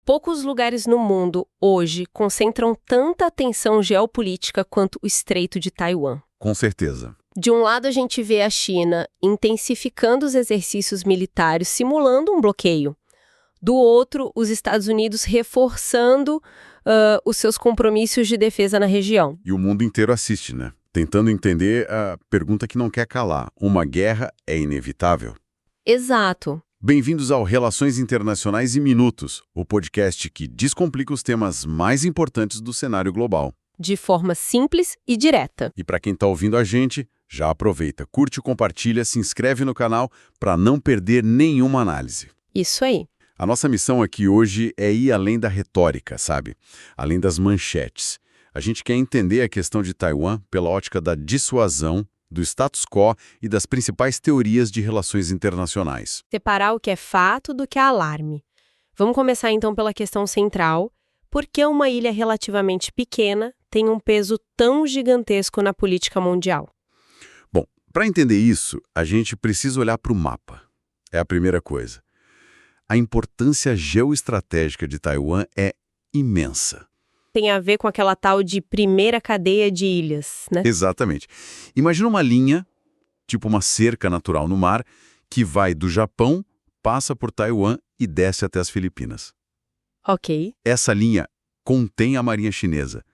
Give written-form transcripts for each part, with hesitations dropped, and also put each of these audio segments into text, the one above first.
Poucos lugares no mundo, hoje, concentram tanta atenção geopolítica quanto o Estreito de Taiwan. Com certeza. De um lado, a gente vê a China intensificando os exercícios militares, simulando um bloqueio. Do outro, os Estados Unidos reforçando os seus compromissos de defesa na região. E o mundo inteiro assiste, né? Tentando entender a pergunta que não quer calar. Uma guerra é inevitável? Exato. Bem-vindos ao Relações Internacionais em Minutos, o podcast que descomplica os temas mais importantes do cenário global. De forma simples e direta. E para quem está ouvindo a gente, já aproveita, curte, compartilha, se inscreve no canal para não perder nenhuma análise. Isso aí. A nossa missão aqui hoje é ir além da retórica, sabe? Além das manchetes. A gente quer entender a questão de Taiwan pela ótica da dissuasão, do status quo e das principais teorias de relações internacionais. Separar o que é fato do que é alarme. Vamos começar então pela questão central. Por que uma ilha relativamente pequena tem um peso tão gigantesco na política mundial? Bom, para entender isso, a gente precisa olhar para o mapa. É a primeira coisa. A importância geoestratégica de Taiwan é imensa. Tem a ver com aquela tal de primeira cadeia de ilhas, né? Exatamente. Imagina uma linha, tipo uma cerca natural no mar, que vai do Japão, passa por Taiwan e desce até as Filipinas. Ok. Essa linha contém a marinha chinesa.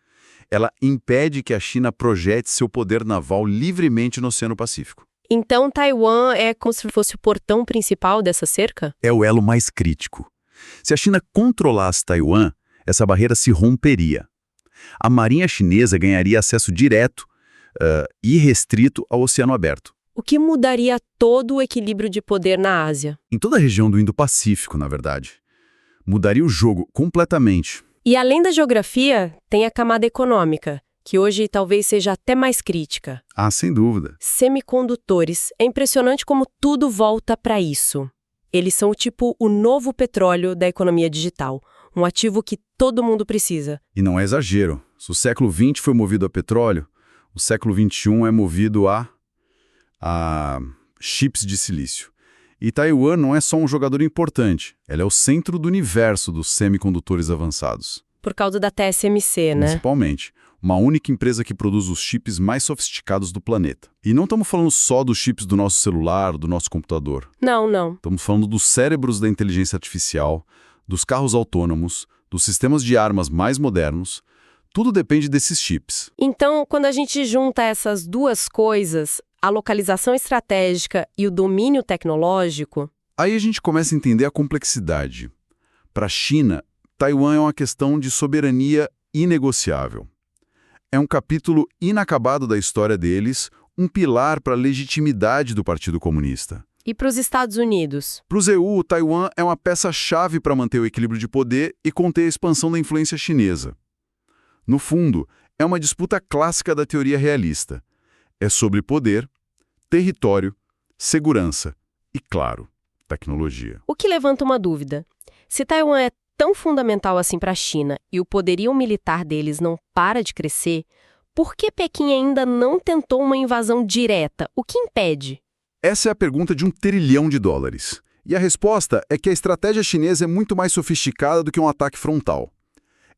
Ela impede que a China projete seu poder naval livremente no Oceano Pacífico. Então Taiwan é como se fosse o portão principal dessa cerca? É o elo mais crítico. Se a China controlasse Taiwan, essa barreira se romperia. A marinha chinesa ganharia acesso direto e restrito ao Oceano Aberto. O que mudaria todo o equilíbrio de poder na Ásia. Em toda a região do Indo-Pacífico, na verdade. Mudaria o jogo completamente. E além da geografia, tem a camada econômica, que hoje talvez seja até mais crítica. Ah, sem dúvida. Semicondutores. É impressionante como tudo volta para isso. Eles são tipo o novo petróleo da economia digital. Um ativo que todo mundo precisa. E não é exagero. Se o século XX foi movido a petróleo, o século XXI é movido a chips de silício. E Taiwan não é só um jogador importante, ela é o centro do universo dos semicondutores avançados. Por causa da TSMC, né? Principalmente. Uma única empresa que produz os chips mais sofisticados do planeta. E não estamos falando só dos chips do nosso celular, do nosso computador. Não. Estamos falando dos cérebros da inteligência artificial, dos carros autônomos, dos sistemas de armas mais modernos. Tudo depende desses chips. Então, quando a gente junta essas duas coisas, a localização estratégica e o domínio tecnológico... Aí a gente começa a entender a complexidade. Para a China, Taiwan é uma questão de soberania inegociável. É um capítulo inacabado da história deles, um pilar para a legitimidade do Partido Comunista. E para os Estados Unidos? Para os EU, Taiwan é uma peça-chave para manter o equilíbrio de poder e conter a expansão da influência chinesa. No fundo, é uma disputa clássica da teoria realista. É sobre poder, território, segurança e, claro, tecnologia. O que levanta uma dúvida. Se Taiwan é tão fundamental assim para a China e o poderio militar deles não para de crescer, por que Pequim ainda não tentou uma invasão direta? O que impede? Essa é a pergunta de $1 trilhão. E a resposta é que a estratégia chinesa é muito mais sofisticada do que um ataque frontal.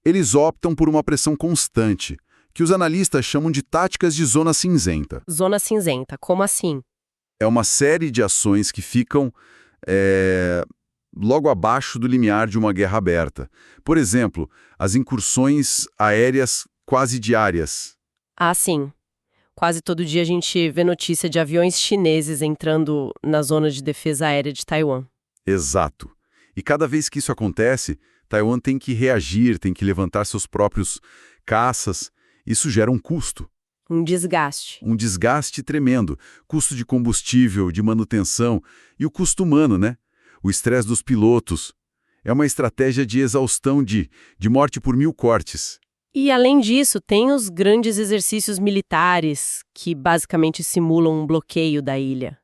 Eles optam por uma pressão constante, que os analistas chamam de táticas de zona cinzenta. Zona cinzenta, como assim? É uma série de ações que ficam logo abaixo do limiar de uma guerra aberta. Por exemplo, as incursões aéreas quase diárias. Ah, sim. Quase todo dia a gente vê notícia de aviões chineses entrando na zona de defesa aérea de Taiwan. Exato. E cada vez que isso acontece, Taiwan tem que reagir, tem que levantar seus próprios caças. Isso gera um custo. Um desgaste. Um desgaste tremendo. Custo de combustível, de manutenção e o custo humano, né? O estresse dos pilotos. É uma estratégia de exaustão, de morte por 1000 cortes. E, além disso, tem os grandes exercícios militares, que basicamente simulam um bloqueio da ilha.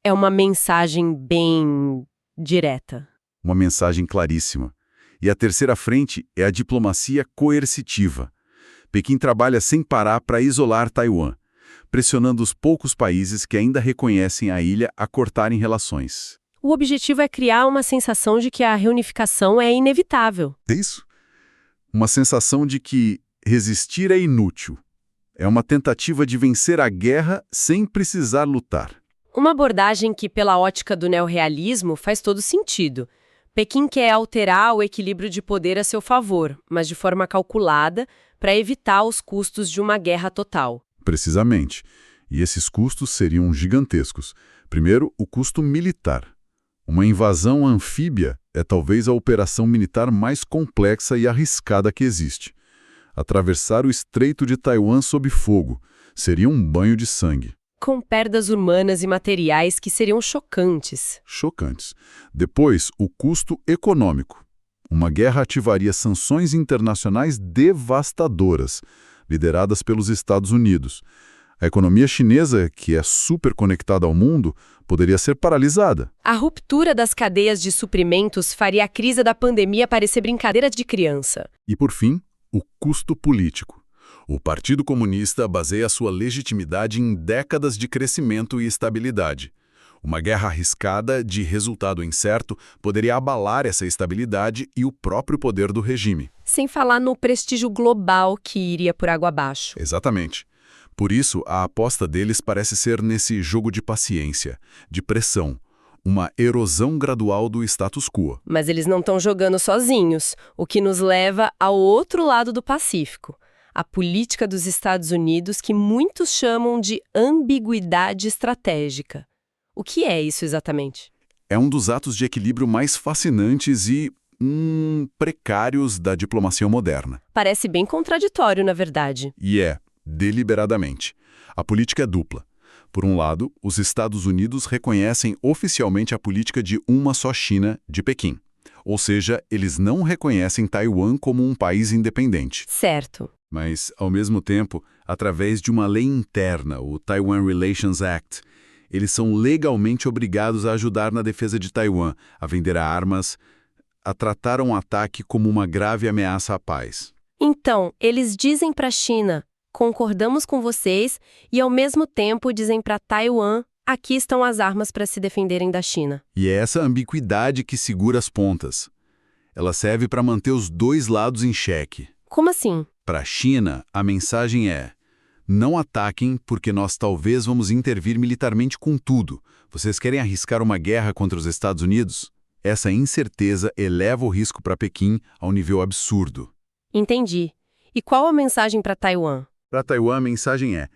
É uma mensagem bem direta. Uma mensagem claríssima. E a terceira frente é a diplomacia coercitiva. Pequim trabalha sem parar para isolar Taiwan, pressionando os poucos países que ainda reconhecem a ilha a cortarem relações. O objetivo é criar uma sensação de que a reunificação é inevitável. É isso? Uma sensação de que resistir é inútil. É uma tentativa de vencer a guerra sem precisar lutar. Uma abordagem que, pela ótica do neorrealismo, faz todo sentido. Pequim quer alterar o equilíbrio de poder a seu favor, mas de forma calculada, para evitar os custos de uma guerra total. Precisamente. E esses custos seriam gigantescos. Primeiro, o custo militar. Uma invasão anfíbia é talvez a operação militar mais complexa e arriscada que existe. Atravessar o Estreito de Taiwan sob fogo seria um banho de sangue. Com perdas humanas e materiais que seriam chocantes. Chocantes. Depois, o custo econômico. Uma guerra ativaria sanções internacionais devastadoras, lideradas pelos Estados Unidos. A economia chinesa, que é super conectada ao mundo, poderia ser paralisada. A ruptura das cadeias de suprimentos faria a crise da pandemia parecer brincadeira de criança. E, por fim, o custo político. O Partido Comunista baseia sua legitimidade em décadas de crescimento e estabilidade. Uma guerra arriscada, de resultado incerto, poderia abalar essa estabilidade e o próprio poder do regime. Sem falar no prestígio global que iria por água abaixo. Exatamente. Por isso, a aposta deles parece ser nesse jogo de paciência, de pressão, uma erosão gradual do status quo. Mas eles não estão jogando sozinhos, o que nos leva ao outro lado do Pacífico. A política dos Estados Unidos que muitos chamam de ambiguidade estratégica. O que é isso exatamente? É um dos atos de equilíbrio mais fascinantes e precários da diplomacia moderna. Parece bem contraditório, na verdade. E é, deliberadamente. A política é dupla. Por um lado, os Estados Unidos reconhecem oficialmente a política de uma só China de Pequim. Ou seja, eles não reconhecem Taiwan como um país independente. Certo. Mas, ao mesmo tempo, através de uma lei interna, o Taiwan Relations Act, eles são legalmente obrigados a ajudar na defesa de Taiwan, a vender armas, a tratar um ataque como uma grave ameaça à paz. Então, eles dizem para a China, concordamos com vocês, e ao mesmo tempo dizem para Taiwan, aqui estão as armas para se defenderem da China. E é essa ambiguidade que segura as pontas. Ela serve para manter os dois lados em xeque. Como assim? Para a China, a mensagem é: não ataquem porque nós talvez vamos intervir militarmente com tudo. Vocês querem arriscar uma guerra contra os Estados Unidos? Essa incerteza eleva o risco para Pequim a um nível absurdo. Entendi. E qual a mensagem para Taiwan? Para Taiwan, a mensagem é: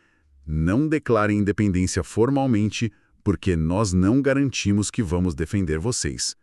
não declarem independência formalmente porque nós não garantimos que vamos defender vocês.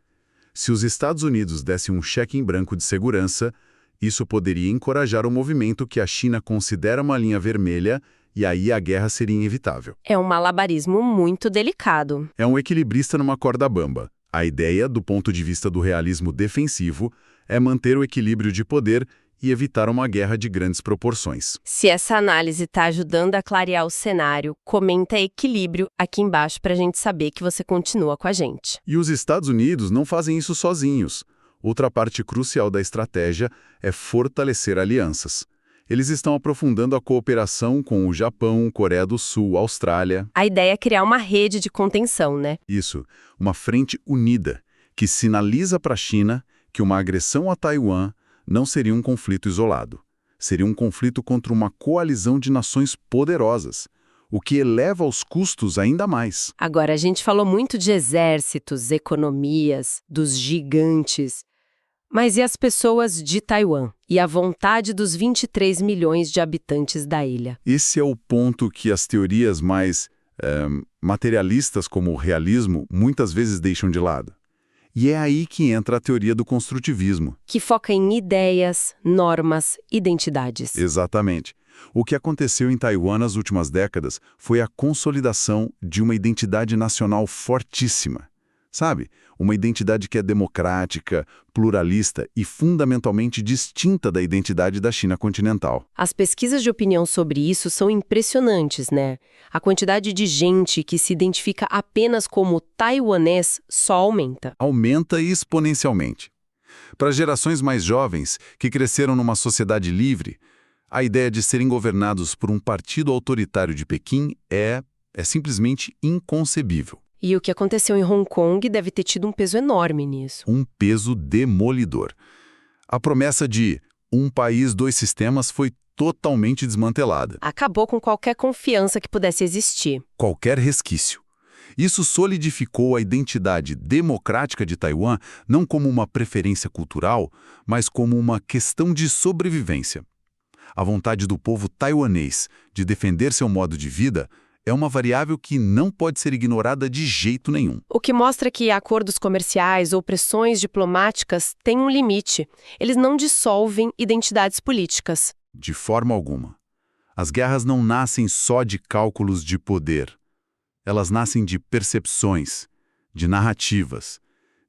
Se os Estados Unidos dessem um cheque em branco de segurança, isso poderia encorajar o movimento que a China considera uma linha vermelha e aí a guerra seria inevitável. É um malabarismo muito delicado. É um equilibrista numa corda bamba. A ideia, do ponto de vista do realismo defensivo, é manter o equilíbrio de poder e evitar uma guerra de grandes proporções. Se essa análise está ajudando a clarear o cenário, comenta equilíbrio aqui embaixo para a gente saber que você continua com a gente. E os Estados Unidos não fazem isso sozinhos. Outra parte crucial da estratégia é fortalecer alianças. Eles estão aprofundando a cooperação com o Japão, Coreia do Sul, Austrália. A ideia é criar uma rede de contenção, né? Isso, uma frente unida, que sinaliza para a China que uma agressão a Taiwan não seria um conflito isolado. Seria um conflito contra uma coalizão de nações poderosas, o que eleva os custos ainda mais. Agora, a gente falou muito de exércitos, economias, dos gigantes. Mas e as pessoas de Taiwan? E a vontade dos 23 milhões de habitantes da ilha? Esse é o ponto que as teorias mais materialistas, como o realismo, muitas vezes deixam de lado. E é aí que entra a teoria do construtivismo. Que foca em ideias, normas, identidades. Exatamente. O que aconteceu em Taiwan nas últimas décadas foi a consolidação de uma identidade nacional fortíssima. Sabe? Uma identidade que é democrática, pluralista e fundamentalmente distinta da identidade da China continental. As pesquisas de opinião sobre isso são impressionantes, né? A quantidade de gente que se identifica apenas como taiwanês só aumenta. Aumenta exponencialmente. Para gerações mais jovens, que cresceram numa sociedade livre, a ideia de serem governados por um partido autoritário de Pequim é simplesmente inconcebível. E o que aconteceu em Hong Kong deve ter tido um peso enorme nisso. Um peso demolidor. A promessa de um país, dois sistemas foi totalmente desmantelada. Acabou com qualquer confiança que pudesse existir. Qualquer resquício. Isso solidificou a identidade democrática de Taiwan não como uma preferência cultural, mas como uma questão de sobrevivência. A vontade do povo taiwanês de defender seu modo de vida é uma variável que não pode ser ignorada de jeito nenhum. O que mostra que acordos comerciais ou pressões diplomáticas têm um limite. Eles não dissolvem identidades políticas. De forma alguma. As guerras não nascem só de cálculos de poder. Elas nascem de percepções, de narrativas,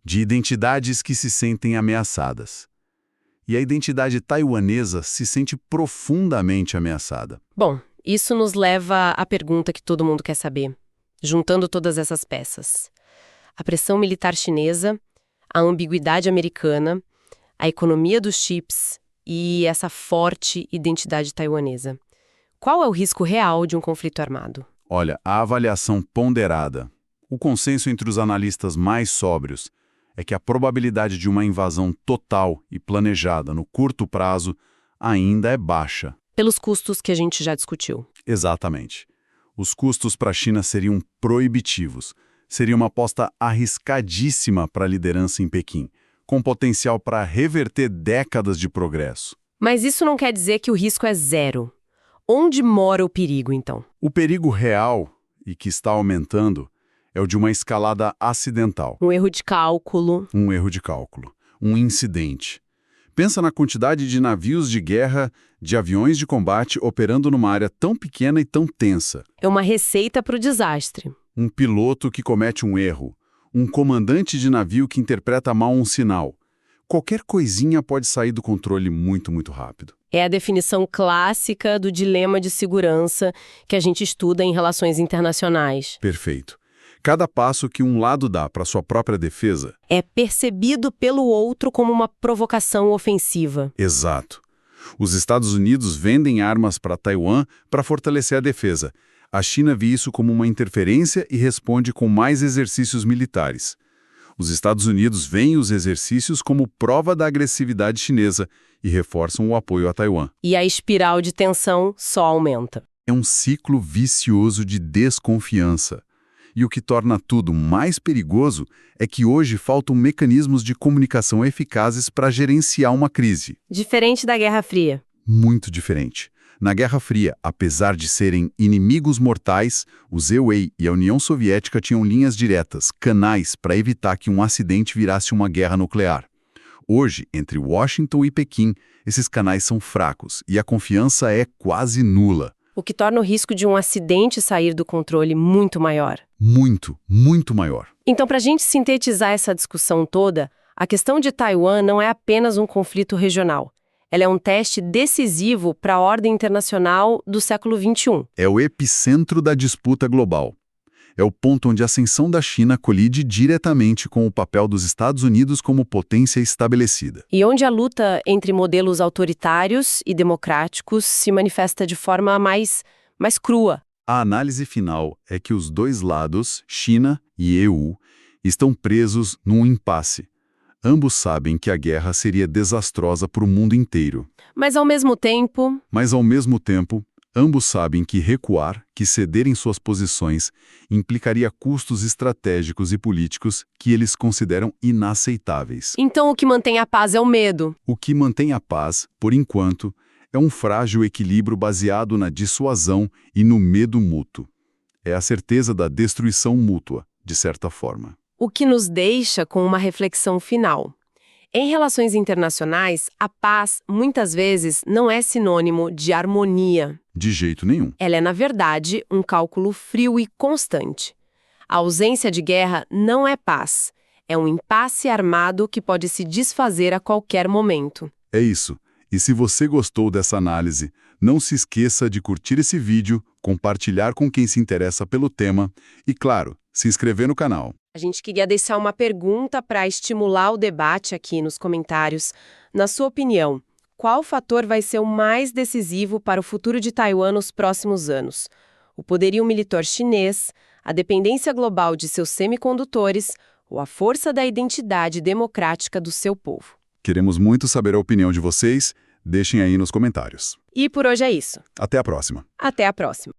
de identidades que se sentem ameaçadas. E a identidade taiwanesa se sente profundamente ameaçada. Bom, isso nos leva à pergunta que todo mundo quer saber, juntando todas essas peças. A pressão militar chinesa, a ambiguidade americana, a economia dos chips e essa forte identidade taiwanesa. Qual é o risco real de um conflito armado? Olha, a avaliação ponderada, o consenso entre os analistas mais sóbrios, é que a probabilidade de uma invasão total e planejada no curto prazo ainda é baixa. Pelos custos que a gente já discutiu. Exatamente. Os custos para a China seriam proibitivos. Seria uma aposta arriscadíssima para a liderança em Pequim, com potencial para reverter décadas de progresso. Mas isso não quer dizer que o risco é zero. Onde mora o perigo, então? O perigo real, e que está aumentando, é o de uma escalada acidental. Um erro de cálculo. Um erro de cálculo. Um incidente. Pensa na quantidade de navios de guerra, de aviões de combate operando numa área tão pequena e tão tensa. É uma receita para o desastre. Um piloto que comete um erro. Um comandante de navio que interpreta mal um sinal. Qualquer coisinha pode sair do controle muito, muito rápido. É a definição clássica do dilema de segurança que a gente estuda em relações internacionais. Perfeito. Cada passo que um lado dá para sua própria defesa é percebido pelo outro como uma provocação ofensiva. Exato. Os Estados Unidos vendem armas para Taiwan para fortalecer a defesa. A China vê isso como uma interferência e responde com mais exercícios militares. Os Estados Unidos veem os exercícios como prova da agressividade chinesa e reforçam o apoio a Taiwan. E a espiral de tensão só aumenta. É um ciclo vicioso de desconfiança. E o que torna tudo mais perigoso é que hoje faltam mecanismos de comunicação eficazes para gerenciar uma crise. Diferente da Guerra Fria. Muito diferente. Na Guerra Fria, apesar de serem inimigos mortais, os EUA e a União Soviética tinham linhas diretas, canais, para evitar que um acidente virasse uma guerra nuclear. Hoje, entre Washington e Pequim, esses canais são fracos e a confiança é quase nula. O que torna o risco de um acidente sair do controle muito maior. Muito, muito maior. Então, para a gente sintetizar essa discussão toda, a questão de Taiwan não é apenas um conflito regional. Ela é um teste decisivo para a ordem internacional do século XXI. É o epicentro da disputa global. É o ponto onde a ascensão da China colide diretamente com o papel dos Estados Unidos como potência estabelecida. E onde a luta entre modelos autoritários e democráticos se manifesta de forma mais crua. A análise final é que os dois lados, China e EU, estão presos num impasse. Ambos sabem que a guerra seria desastrosa para o mundo inteiro. Mas ao mesmo tempo, ambos sabem que recuar, que ceder em suas posições, implicaria custos estratégicos e políticos que eles consideram inaceitáveis. Então o que mantém a paz é o medo. O que mantém a paz, por enquanto, é um frágil equilíbrio baseado na dissuasão e no medo mútuo. É a certeza da destruição mútua, de certa forma. O que nos deixa com uma reflexão final. Em relações internacionais, a paz, muitas vezes, não é sinônimo de harmonia. De jeito nenhum. Ela é, na verdade, um cálculo frio e constante. A ausência de guerra não é paz. É um impasse armado que pode se desfazer a qualquer momento. É isso. E se você gostou dessa análise, não se esqueça de curtir esse vídeo, compartilhar com quem se interessa pelo tema e, claro, se inscrever no canal. A gente queria deixar uma pergunta para estimular o debate aqui nos comentários. Na sua opinião, qual fator vai ser o mais decisivo para o futuro de Taiwan nos próximos anos? O poderio militar chinês, a dependência global de seus semicondutores ou a força da identidade democrática do seu povo? Queremos muito saber a opinião de vocês. Deixem aí nos comentários. E por hoje é isso. Até a próxima. Até a próxima.